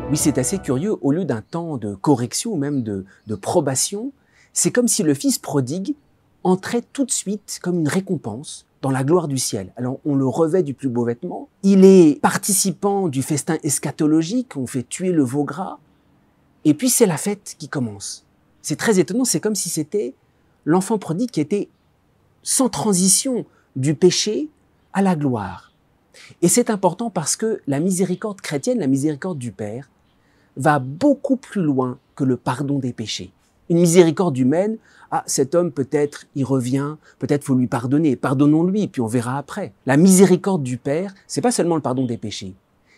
Oui, c'est assez curieux, au lieu d'un temps de correction ou même de probation, c'est comme si le fils prodigue entrait tout de suite comme une récompense dans la gloire du ciel. Alors on le revêt du plus beau vêtement, il est participant du festin eschatologique, on fait tuer le veau gras, et puis c'est la fête qui commence. C'est très étonnant, c'est comme si c'était l'enfant prodigue qui était sans transition du péché à la gloire. Et c'est important parce que la miséricorde chrétienne, la miséricorde du Père, va beaucoup plus loin que le pardon des péchés. Une miséricorde humaine, ah, cet homme peut-être, il revient, peut-être faut lui pardonner, pardonnons-lui, puis on verra après. La miséricorde du Père, c'est pas seulement le pardon des péchés,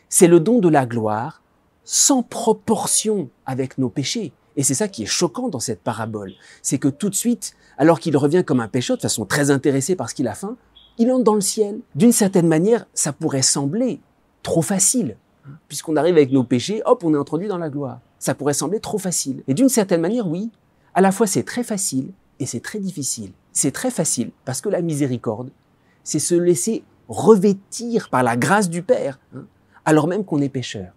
c'est le don de la gloire sans proportion avec nos péchés. Et c'est ça qui est choquant dans cette parabole, c'est que tout de suite, alors qu'il revient comme un pécheur, de façon très intéressée parce qu'il a faim, il entre dans le ciel. D'une certaine manière, ça pourrait sembler trop facile. Puisqu'on arrive avec nos péchés, hop, on est introduit dans la gloire. Ça pourrait sembler trop facile. Et d'une certaine manière, oui, à la fois c'est très facile et c'est très difficile. C'est très facile parce que la miséricorde, c'est se laisser revêtir par la grâce du Père, alors même qu'on est pécheur.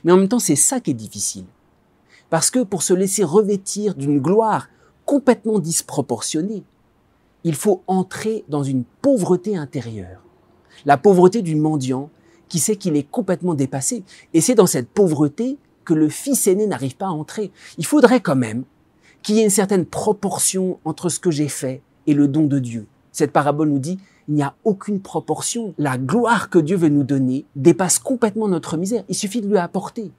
Mais en même temps, c'est ça qui est difficile. Parce que pour se laisser revêtir d'une gloire complètement disproportionnée, il faut entrer dans une pauvreté intérieure. La pauvreté du mendiant qui sait qu'il est complètement dépassé. Et c'est dans cette pauvreté que le fils aîné n'arrive pas à entrer. Il faudrait quand même qu'il y ait une certaine proportion entre ce que j'ai fait et le don de Dieu. Cette parabole nous dit, il n'y a aucune proportion. La gloire que Dieu veut nous donner dépasse complètement notre misère. Il suffit de lui apporter.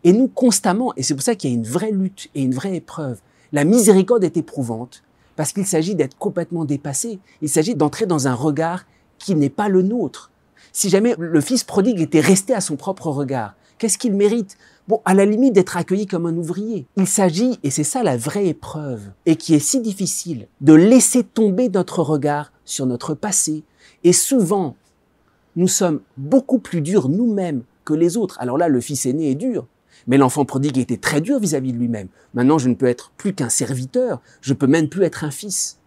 Et nous, constamment, et c'est pour ça qu'il y a une vraie lutte et une vraie épreuve, la miséricorde est éprouvante parce qu'il s'agit d'être complètement dépassé. Il s'agit d'entrer dans un regard qui n'est pas le nôtre. Si jamais le fils prodigue était resté à son propre regard, qu'est-ce qu'il mérite? Bon, à la limite d'être accueilli comme un ouvrier. Il s'agit, et c'est ça la vraie épreuve, et qui est si difficile, de laisser tomber notre regard sur notre passé. Et souvent, nous sommes beaucoup plus durs nous-mêmes que les autres. Alors là, le fils aîné est dur, mais l'enfant prodigue était très dur vis-à-vis de lui-même. Maintenant, je ne peux être plus qu'un serviteur, je peux même plus être un fils.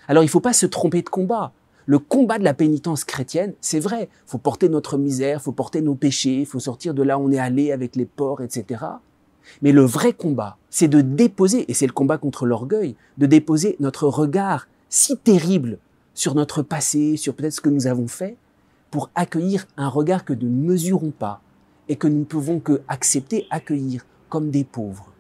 Alors il ne faut pas se tromper de combat. Le combat de la pénitence chrétienne, c'est vrai, il faut porter notre misère, il faut porter nos péchés, il faut sortir de là où on est allé avec les porcs, etc. Mais le vrai combat, c'est de déposer, et c'est le combat contre l'orgueil, de déposer notre regard si terrible sur notre passé, sur peut-être ce que nous avons fait, pour accueillir un regard que nous ne mesurons pas et que nous ne pouvons que accepter, accueillir comme des pauvres.